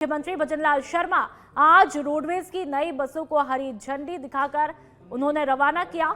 मुख्यमंत्री भजनलाल शर्मा आज रोडवेज की नई बसों को हरी झंडी दिखाकर उन्होंने रवाना किया।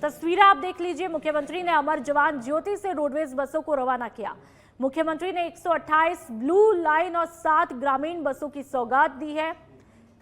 तस्वीरें आप देख लीजिए। मुख्यमंत्री ने अमर जवान ज्योति से रोडवेज बसों को रवाना किया। मुख्यमंत्री ने 128 ब्लू लाइन और 7 ग्रामीण बसों की सौगात दी है।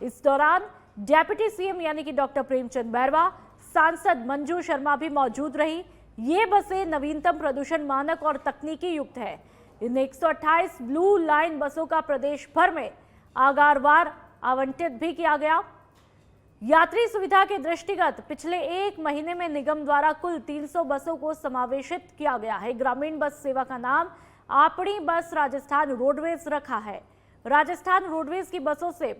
इस दौरान डेप्यूटी सीएम यानी कि डॉक्टर प्रेमचंद बैरवा, सांसद मंजू शर्मा भी मौजूद रही। ये बसें नवीनतम प्रदूषण मानक और तकनीकी युक्त है। इन 128 ब्लू लाइन बसों का प्रदेश भर में आगारवार आवंटित भी किया गया। यात्री सुविधा के दृष्टिगत पिछले 1 महीने में निगम द्वारा कुल 300 बसों को समावेशित किया गया है। ग्रामीण बस सेवा का नाम आपणी बस राजस्थान रोडवेज रखा है। राजस्थान रोडवेज की बसों से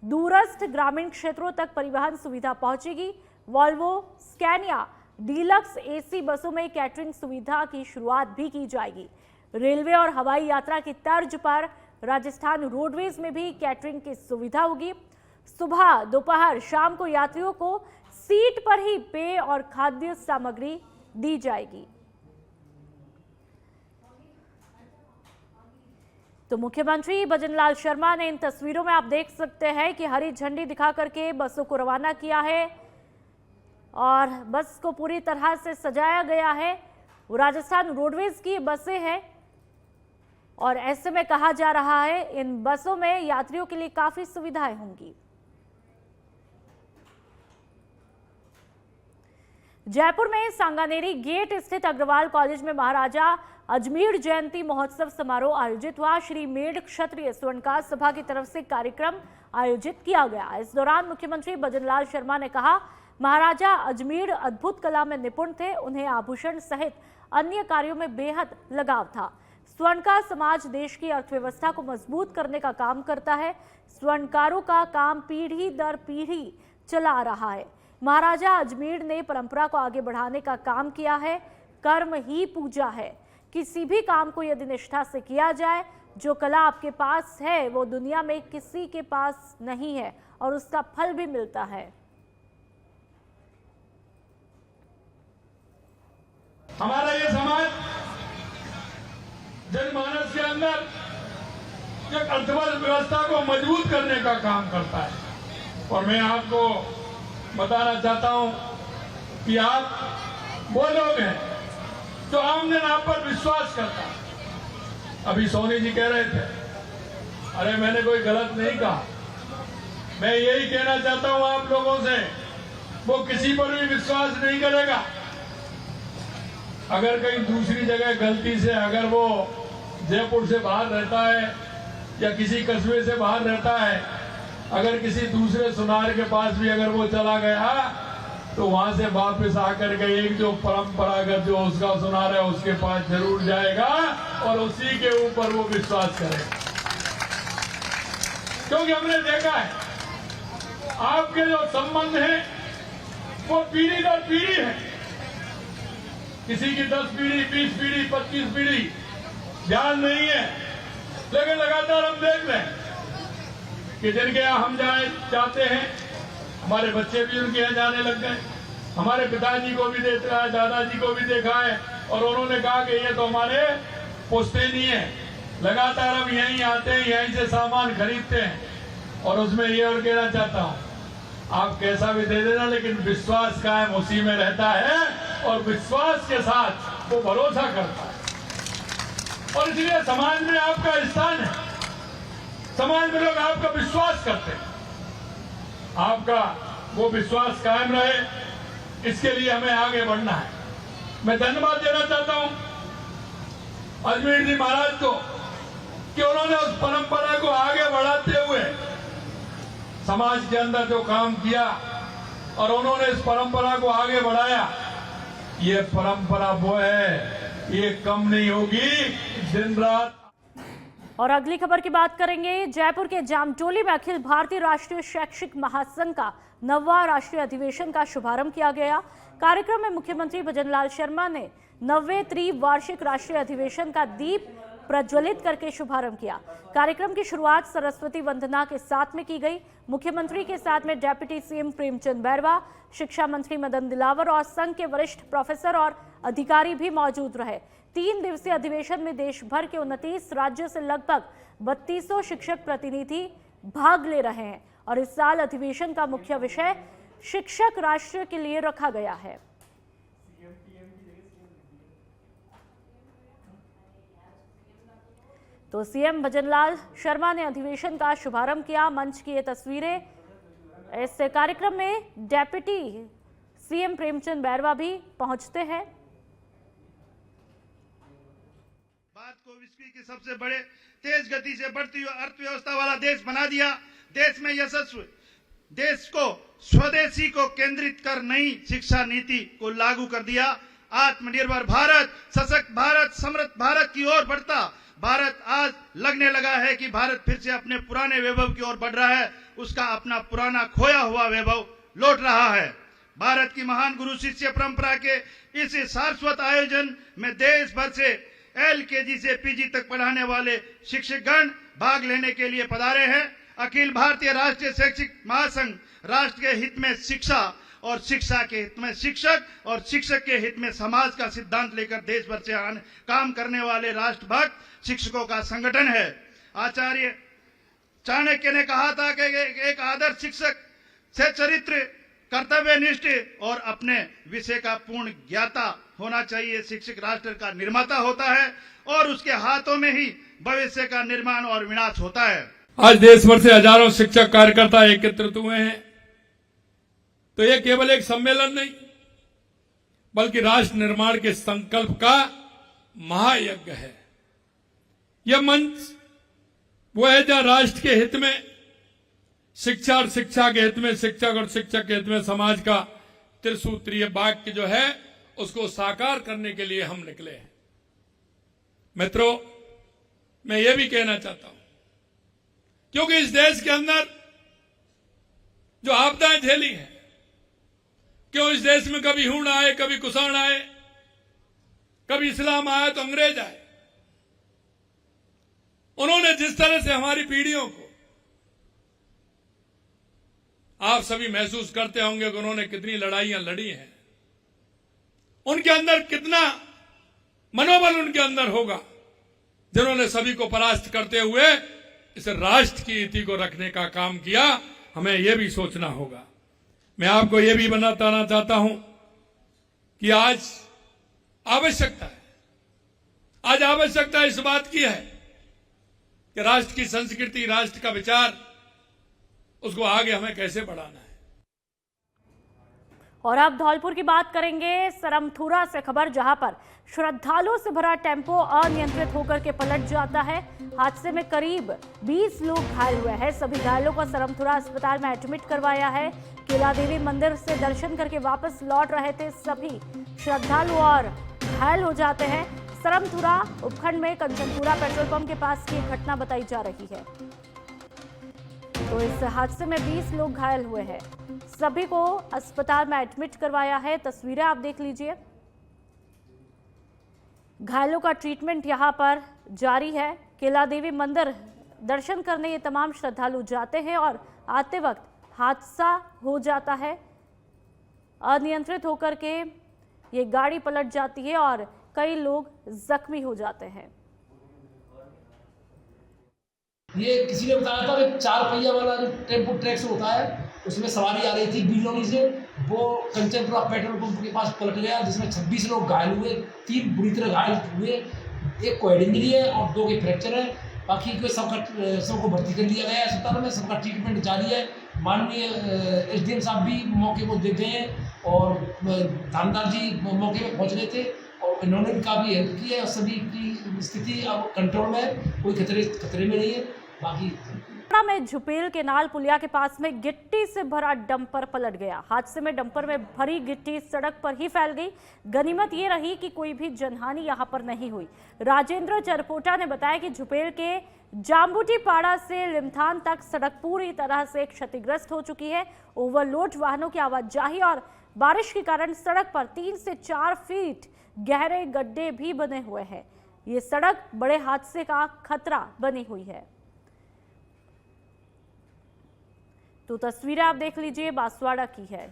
दूरस्थ ग्रामीण क्षेत्रों तक परिवहन सुविधा पहुंचेगी। वॉल्वो, स्कैनिया, डीलक्स एसी बसों में कैटरिंग सुविधा की शुरुआत भी की जाएगी। रेलवे और हवाई यात्रा की तर्ज पर राजस्थान रोडवेज में भी कैटरिंग की सुविधा होगी। सुबह, दोपहर, शाम को यात्रियों को सीट पर ही पेय और खाद्य सामग्री दी जाएगी। तो मुख्यमंत्री भजनलाल शर्मा ने इन तस्वीरों में आप देख सकते हैं कि हरी झंडी दिखा करके बसों को रवाना किया है और बस को पूरी तरह से सजाया गया है। वो राजस्थान रोडवेज की बसें हैं और ऐसे में कहा जा रहा है इन बसों में यात्रियों के लिए काफी सुविधाएं होंगी। जयपुर में सांगानेरी गेट स्थित अग्रवाल कॉलेज में महाराजा अजमेर जयंती महोत्सव समारोह आयोजित हुआ। श्री मेढ़ क्षत्रिय स्वर्णकार सभा की तरफ से कार्यक्रम आयोजित किया गया। इस दौरान मुख्यमंत्री भजनलाल शर्मा ने कहा, महाराजा अजमेर अद्भुत कला में निपुण थे। उन्हें आभूषण सहित अन्य कार्यों में बेहद लगाव था। स्वर्णकार समाज देश की अर्थव्यवस्था को मजबूत करने का काम करता है। स्वर्णकारों का काम पीढ़ी दर पीढ़ी चला आ रहा है। महाराजा अजमेर ने परंपरा को आगे बढ़ाने का काम किया है। कर्म ही पूजा है। किसी भी काम को यदि निष्ठा से किया जाए, जो कला आपके पास है वो दुनिया में किसी के पास नहीं है और उसका फल भी मिलता है। हमारा ये समाज जनमानस के अंदर एक अर्थव्यवस्था को मजबूत करने का काम करता है। और मैं आपको बताना चाहता हूं कि आप वो लोग हैं जो आमने नाम पर विश्वास करता है। अभी सोनी जी कह रहे थे, अरे मैंने कोई गलत नहीं कहा। मैं यही कहना चाहता हूं आप लोगों से, वो किसी पर भी विश्वास नहीं करेगा। अगर कहीं दूसरी जगह गलती से अगर वो जयपुर से बाहर रहता है या किसी कस्बे से बाहर रहता है, अगर किसी दूसरे सुनार के पास भी अगर वो चला गया तो वहां से वापस आकर के एक जो परंपरागत जो उसका सुनार है उसके पास जरूर जाएगा और उसी के ऊपर वो विश्वास करेगा। क्योंकि हमने देखा है आपके जो संबंध हैं वो पीढ़ी दर पीढ़ी है। किसी की 10 पीढ़ी, 20 पीढ़ी, 25 पीढ़ी ध्यान नहीं है, लेकिन लगातार हम देख रहे हैं कि जिनके यहाँ हम जाते हैं, हमारे बच्चे भी उनके यहाँ जाने लग गए। हमारे पिताजी को भी देखा है, दादाजी को भी देखा है और उन्होंने कहा कि ये तो हमारे पुश्तैनी है। लगातार हम यहीं आते हैं, यहीं से सामान खरीदते हैं। और उसमें ये और कहना चाहता हूँ, आप कैसा भी दे देना, लेकिन विश्वास कायम उसी में रहता है और विश्वास के साथ वो भरोसा करता है। और इसलिए समाज में आपका स्थान है। समाज में लोग आपका विश्वास करते हैं। आपका वो विश्वास कायम रहे, इसके लिए हमें आगे बढ़ना है। मैं धन्यवाद देना चाहता हूं अजमेर जी महाराज को कि उन्होंने उस परंपरा को आगे बढ़ाते हुए समाज के अंदर जो काम किया और उन्होंने इस परंपरा को आगे बढ़ाया। ये परंपरा वो है, ये कम नहीं होगी, दिन रात। और अगली खबर की बात करेंगे। जयपुर के जामटोली में अखिल भारतीय राष्ट्रीय शैक्षिक महासंघ का 9वां राष्ट्रीय अधिवेशन का शुभारंभ किया गया। कार्यक्रम में मुख्यमंत्री भजनलाल शर्मा ने 9वें त्रिवार्षिक राष्ट्रीय अधिवेशन का दीप प्रज्वलित करके शुभारंभ किया। कार्यक्रम की शुरुआत सरस्वती वंदना के साथ में की गई। मुख्यमंत्री के साथ में डेप्यूटी सीएम प्रेमचंद बैरवा, शिक्षा मंत्री मदन दिलावर और संघ के वरिष्ठ प्रोफेसर और अधिकारी भी मौजूद रहे। 3 दिवसीय अधिवेशन में देश भर के 29 राज्यों से लगभग 3200 शिक्षक प्रतिनिधि भाग ले रहे हैं और इस साल अधिवेशन का मुख्य विषय शिक्षक राष्ट्र के लिए रखा गया है। तो सीएम भजनलाल शर्मा ने अधिवेशन का शुभारंभ किया। मंच की ये तस्वीरें। इस कार्यक्रम में डेप्यूटी सीएम प्रेमचंद बैरवा भी पहुंचते हैं। भारत को विश्व की सबसे बड़े तेज गति से बढ़ती हुई अर्थव्यवस्था वाला देश बना दिया। देश में यशस्वी देश को स्वदेशी को केंद्रित कर नई शिक्षा नीति को लागू कर दिया। आत्मनिर्भर भारत, सशक्त भारत, समृद्ध भारत की ओर बढ़ता भारत आज लगने लगा है कि भारत फिर से अपने पुराने वैभव की ओर बढ़ रहा है। उसका अपना पुराना खोया हुआ वैभव लौट रहा है। भारत की महान गुरु शिष्य परंपरा के इस शाश्वत आयोजन में देश भर से LKG से PG तक पढ़ाने वाले शिक्षकगण भाग लेने के लिए पधारे हैं। अखिल भारतीय राष्ट्रीय शैक्षिक महासंघ राष्ट्र के हित में शिक्षा और शिक्षा के हित में शिक्षक और शिक्षक के हित में समाज का सिद्धांत लेकर देश भर से काम करने वाले राष्ट्रभक्त शिक्षकों का संगठन है। आचार्य चाणक्य ने कहा था कि एक आदर्श शिक्षक से चरित्र, कर्तव्यनिष्ठ और अपने विषय का पूर्ण ज्ञाता होना चाहिए। शिक्षक राष्ट्र का निर्माता होता है और उसके हाथों में ही भविष्य का निर्माण और विनाश होता है। आज देश भर से हजारों शिक्षक कार्यकर्ता एकत्रित हुए हैं। तो यह केवल एक सम्मेलन नहीं, बल्कि राष्ट्र निर्माण के संकल्प का महायज्ञ है। यह मंच वो है जहां राष्ट्र के हित में शिक्षा और शिक्षा के हित में शिक्षक और शिक्षक के हित में समाज का त्रिसूत्रीय वाक्य जो है उसको साकार करने के लिए हम निकले हैं। मित्रों, मैं ये भी कहना चाहता हूं, क्योंकि इस देश के अंदर जो आपदाएं झेली हैं, क्यों इस देश में कभी हूण आए, कभी कुषाण आए, कभी इस्लाम आया तो अंग्रेज आए, उन्होंने जिस तरह से हमारी पीढ़ियों को, आप सभी महसूस करते होंगे कि उन्होंने कितनी लड़ाइयां लड़ी हैं, उनके अंदर कितना मनोबल उनके अंदर होगा, जिन्होंने सभी को परास्त करते हुए इस राष्ट्र की नीति को रखने का काम किया। हमें यह भी सोचना होगा। मैं आपको यह भी बताना चाहता हूं कि आज आवश्यकता इस बात की है कि राष्ट्र की संस्कृति, राष्ट्र का विचार, उसको आगे हमें कैसे बढ़ाना है। और अब धौलपुर की बात करेंगे, सरमथुरा से खबर, जहां पर श्रद्धालुओं से भरा टेम्पो अनियंत्रित होकर के पलट जाता है। हादसे में करीब 20 लोग घायल हुए हैं। सभी घायलों को सरमथुरा अस्पताल में एडमिट करवाया है। केला देवी मंदिर से दर्शन करके वापस लौट रहे थे सभी श्रद्धालु और घायल हो जाते हैं। सरमथुरा उपखंड में कंचनपुरा पेट्रोल पंप के पास की घटना बताई जा रही है। तो इस हादसे में 20 लोग घायल हुए हैं। सभी को अस्पताल में एडमिट करवाया है। तस्वीरें आप देख लीजिए। घायलों का ट्रीटमेंट यहां पर जारी है। केला देवी मंदिर दर्शन करने ये तमाम श्रद्धालु जाते हैं और आते वक्त हादसा हो जाता है। अनियंत्रित होकर के ये गाड़ी पलट जाती है और कई लोग जख्मी हो जाते हैं। ये किसी ने बताया था कि 4 पहिया वाला जो टेम्पो ट्रैक से होता है, उसमें सवारी आ रही थी बीलोनी से, वो कंचनपुरा पेट्रोल पंप के पास पलट गया, जिसमें 26 लोग घायल हुए। 3 बुरी तरह घायल हुए, एक को हेड इंजरी है और 2 के फ्रैक्चर है। बाकी को सबको भर्ती कर लिया गया है अस्पताल में। सबका ट्रीटमेंट जारी है। माननीय SDM साहब भी मौके को देते हैं और धामदार जी मौके पर पहुँच गए थे और इन्होंने भी काफ़ी हेल्प की है और सभी की स्थिति अब कंट्रोल में है, कोई खतरे में नहीं है। बाकी में झुपेल केनाल पुलिया के पास में गिट्टी से भरा डंपर पलट गया। हादसे में डंपर में भरी गिट्टी सड़क पर ही फैल गई। गनीमत ये रही कि कोई भी जनहानि यहां पर नहीं हुई। राजेंद्र चरपोटा ने बताया कि झुपेल के जाम्बूटी पाड़ा से लिमथान तक सड़क पूरी तरह से क्षतिग्रस्त हो चुकी है। ओवरलोड वाहनों की आवाजाही और बारिश के कारण सड़क पर 3 से 4 फीट गहरे गड्ढे भी बने हुए हैं। ये सड़क बड़े हादसे का खतरा बनी हुई है। तो तस्वीरें आप देख लीजिए, बांसवाड़ा की है।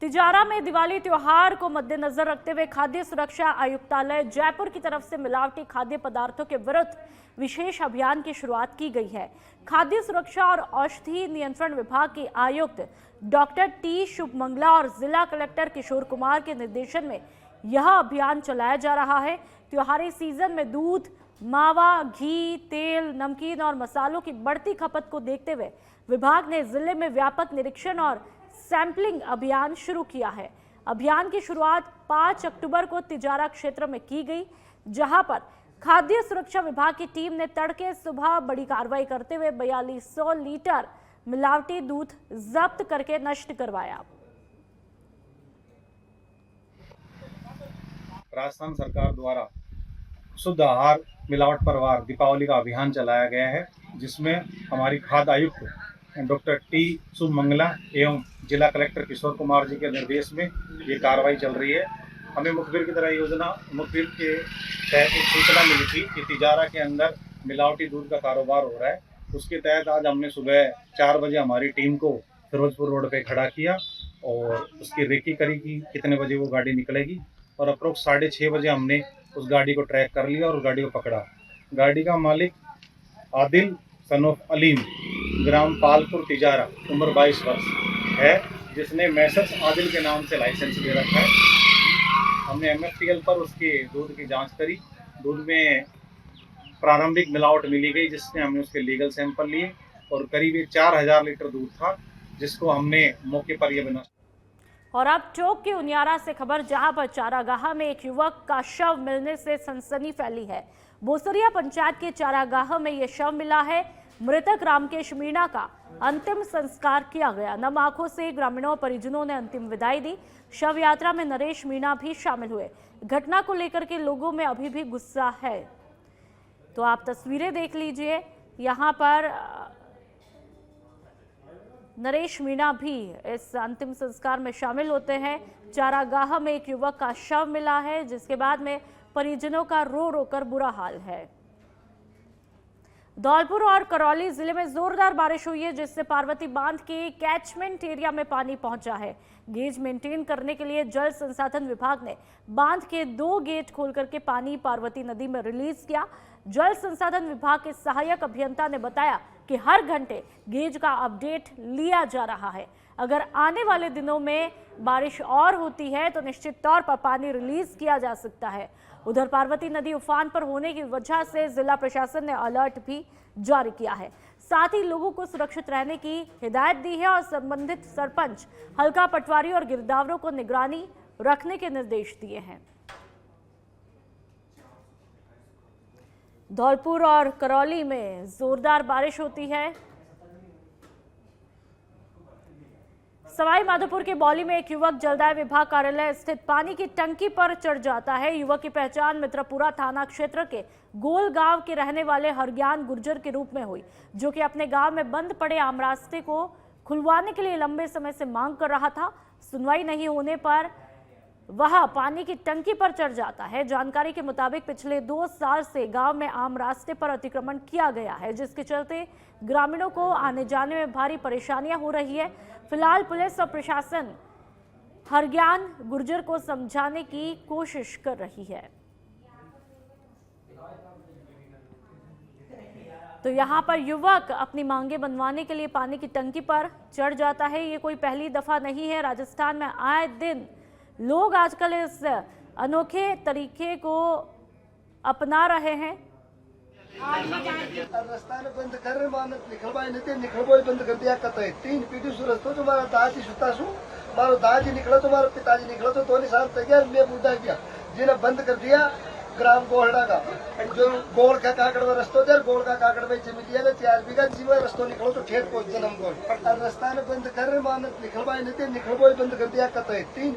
तिजारा में दिवाली त्योहार को मद्देनजर रखते हुए खाद्य सुरक्षा आयुक्तालय जयपुर की तरफ से मिलावटी खाद्य पदार्थों के विरुद्ध विशेष अभियान की शुरुआत की गई है। खाद्य सुरक्षा और औषधि नियंत्रण विभाग के आयुक्त डॉक्टर टी शुभमंगला और जिला कलेक्टर किशोर कुमार के निर्देशन में यह अभियान चलाया जा रहा है। त्योहारी सीजन में दूध, मावा, घी, तेल, नमकीन और मसालों की बढ़ती खपत को देखते हुए विभाग ने जिले में व्यापक निरीक्षण और सैंपलिंग अभियान शुरू किया है। अभियान की शुरुआत 5 अक्टूबर को तिजारा क्षेत्र में की गई, जहां पर खाद्य सुरक्षा विभाग की टीम ने तड़के सुबह बड़ी कार्रवाई करते हुए 4200 लीटर मिलावटी दूध जब्त करके नष्ट करवाया। राजस्थान सरकार द्वारा शुद्ध आहार मिलावट पर वार दीपावली का अभियान चलाया गया है, जिसमें हमारी खाद्य आयुक्त डॉक्टर टी शुभमंगला एवं जिला कलेक्टर किशोर कुमार जी के निर्देश में ये कार्रवाई चल रही है। हमें मुखबिर की तरह मुखबिर के तहत एक सूचना मिली थी कि तिजारा के अंदर मिलावटी दूध का कारोबार हो रहा है। उसके तहत आज हमने सुबह 4 बजे हमारी टीम को फिरोजपुर रोड पे खड़ा किया और उसकी रेकी करी कि कितने बजे वो गाड़ी निकलेगी, और अप्रोक्स 6:30 बजे हमने उस गाड़ी को ट्रैक कर लिया और उस गाड़ी को पकड़ा। गाड़ी का मालिक आदिल सन ऑफ अलीम, ग्राम पालपुर तिजारा, उम्र 22 वर्ष है, जिसने मैसर्स आदिल के नाम से लाइसेंस ले रखा है। हमने MFTL पर उसके दूध की जांच करी। दूध में प्रारंभिक मिलावट मिली गई, जिससे हमने उसके लीगल सैंपल लिए और करीब 4000 लीटर दूध था, जिसको हमने मौके पर यह बना। और अब चौक के उनियारा से खबर, जहां पर चारागाह में एक युवक का शव मिलने से सनसनी फैली है। बोसरिया पंचायत के चारागाह में यह शव मिला है। मृतक रामकेश मीणा का अंतिम संस्कार किया गया। नम आंखों से ग्रामीणों और परिजनों ने अंतिम विदाई दी। शव यात्रा में नरेश मीणा भी शामिल हुए। घटना को लेकर के लोगों में अभी भी गुस्सा है। तो आप तस्वीरें देख लीजिए, यहाँ पर नरेश मीणा भी इस अंतिम संस्कार में शामिल होते हैं। चारागाह में एक युवक का शव मिला है, जिसके बाद में परिजनों का रो रो कर बुरा हाल है। धौलपुर और करौली जिले में जोरदार बारिश हुई है, जिससे पार्वती बांध के कैचमेंट एरिया में पानी पहुंचा है। गेज मेंटेन करने के लिए जल संसाधन विभाग ने बांध के 2 गेट खोल करके पानी पार्वती नदी में रिलीज किया। जल संसाधन विभाग के सहायक अभियंता ने बताया कि हर घंटे गेज का अपडेट लिया जा रहा है। अगर आने वाले दिनों में बारिश और होती है तो निश्चित तौर पर पानी रिलीज किया जा सकता है। उधर पार्वती नदी उफान पर होने की वजह से जिला प्रशासन ने अलर्ट भी जारी किया है। साथ ही लोगों को सुरक्षित रहने की हिदायत दी है और संबंधित सरपंच, हल्का पटवारी और गिरदावरों को निगरानी रखने के निर्देश दिए हैं। धौलपुर और करौली में जोरदार बारिश होती है। सवाई माधोपुर के बौली में एक युवक जलदाय विभाग कार्यालय स्थित पानी की टंकी पर चढ़ जाता है। युवक की पहचान मित्रपुरा थाना क्षेत्र के गोल गांव के रहने वाले हरज्ञान गुर्जर के रूप में हुई, जो कि अपने गांव में बंद पड़े आम रास्ते को खुलवाने के लिए लंबे समय से मांग कर रहा था। सुनवाई नहीं होने पर वह पानी की टंकी पर चढ़ जाता है। जानकारी के मुताबिक पिछले 2 साल से गांव में आम रास्ते पर अतिक्रमण किया गया है, जिसके चलते ग्रामीणों को आने जाने में भारी परेशानियां हो रही है। फिलहाल पुलिस और प्रशासन हरज्ञान गुर्जर को समझाने की कोशिश कर रही है। तो यहाँ पर युवक अपनी मांगे बनवाने के लिए पानी की टंकी पर चढ़ जाता है। ये कोई पहली दफा नहीं है। राजस्थान में आए दिन लोग आजकल इस अनोखे तरीके को अपना रहे हैं। रास्ता बंद कर मानत निकलवाई नहीं निकलवाई बंद कर दिया कत 3 पीढ़ी सु रस्तो जो मारा दादी सुता सु मारो दादी निकलो तो मारो पिताजी निकलो तो दोनों साल तैयार मैं बूढ़ा गया जिन्हें बंद कर दिया। ग्राम गोहड़ा का जो गोल का काकड़ में रस्तो जर गोल का काकड़ में जमी दिया 4 बीघा जीवा रस्तो निकलो तो ठेठ पहुंच जन्म गोल रास्ता बंद कर मानत निकलवाई नहीं निकलवाई बंद कर दिया कत 3।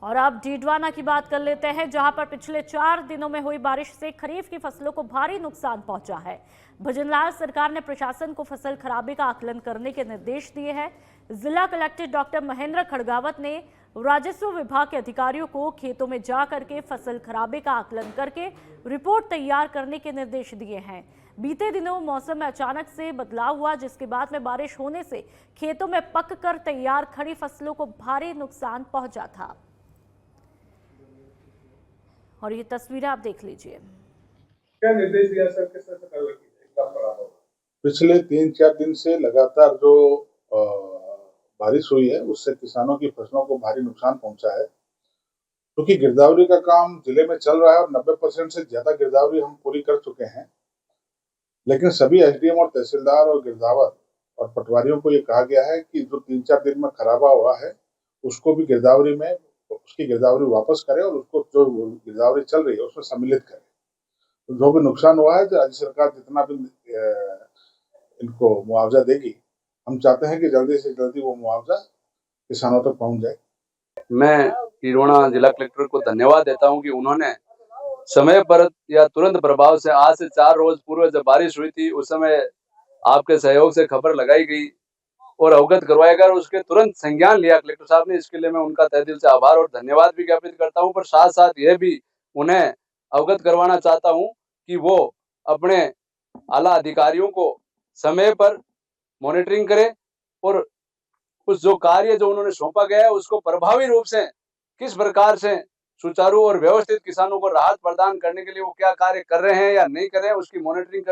और अब डीडवाना की बात कर लेते हैं, जहां पर पिछले 4 दिनों में हुई बारिश से खरीफ की फसलों को भारी नुकसान पहुंचा है। भजनलाल सरकार ने प्रशासन को फसल खराबे का आकलन करने के निर्देश दिए हैं। जिला कलेक्टर डॉक्टर महेंद्र खड़गावत ने राजस्व विभाग के अधिकारियों को खेतों में जा करके फसल खराबे का आकलन करके रिपोर्ट तैयार करने के निर्देश दिए हैं। बीते दिनों मौसम में अचानक से बदलाव हुआ, जिसके बाद में बारिश होने से खेतों में पककर तैयार खड़ी फसलों को भारी नुकसान पहुंचा था। और ये तस्वीरें आप देख लीजिए। क्या निर्देश दिया सर, किस तरह से कार्रवाई की जाए? पिछले 3-4 दिन से लगातार जो बारिश हुई है उससे किसानों की फसलों को भारी नुकसान पहुंचा है। क्योंकि गिरदावरी का काम जिले में चल रहा है और 90% से ज्यादा गिरदावरी हम पूरी कर चुके हैं, लेकिन सभी एसडीएम और तहसीलदार और गिरदावर और पटवारियों को ये कहा गया है कि जो 3-4 दिन में खराबा हुआ है उसको भी गिरदावरी में उसकी गिरदावरी वापस करें और उसको जो गिरदावरी चल रही है उसमें सम्मिलित करें। तो जो भी नुकसान हुआ है, राज्य सरकार जितना भी इनको मुआवजा देगी, हम चाहते हैं कि जल्दी से जल्दी वो मुआवजा किसानों तक पहुंच जाए। मैं टिरोना जिला कलेक्टर को धन्यवाद देता हूं कि उन्होंने समय पर या तुरंत प्रभाव से आज से 4 रोज पूर्व जब बारिश हुई थी उस समय आपके सहयोग से खबर लगाई गई और अवगत करवाया गया और उसके तुरंत संज्ञान लिया कलेक्टर साहब ने। इसके लिए मैं उनका तहे दिल से आभार और धन्यवाद भी ज्ञापित करता हूं। पर साथ साथ यह भी उन्हें अवगत करवाना चाहता हूं कि वो अपने आला अधिकारियों को समय पर मॉनिटरिंग करें और उस जो कार्य जो उन्होंने सौंपा गया है उसको प्रभावी रूप से किस प्रकार से सुचारू और व्यवस्थित किसानों को राहत प्रदान करने के लिए वो क्या कार्य कर रहे हैं या नहीं कर रहे हैं उसकी मॉनिटरिंग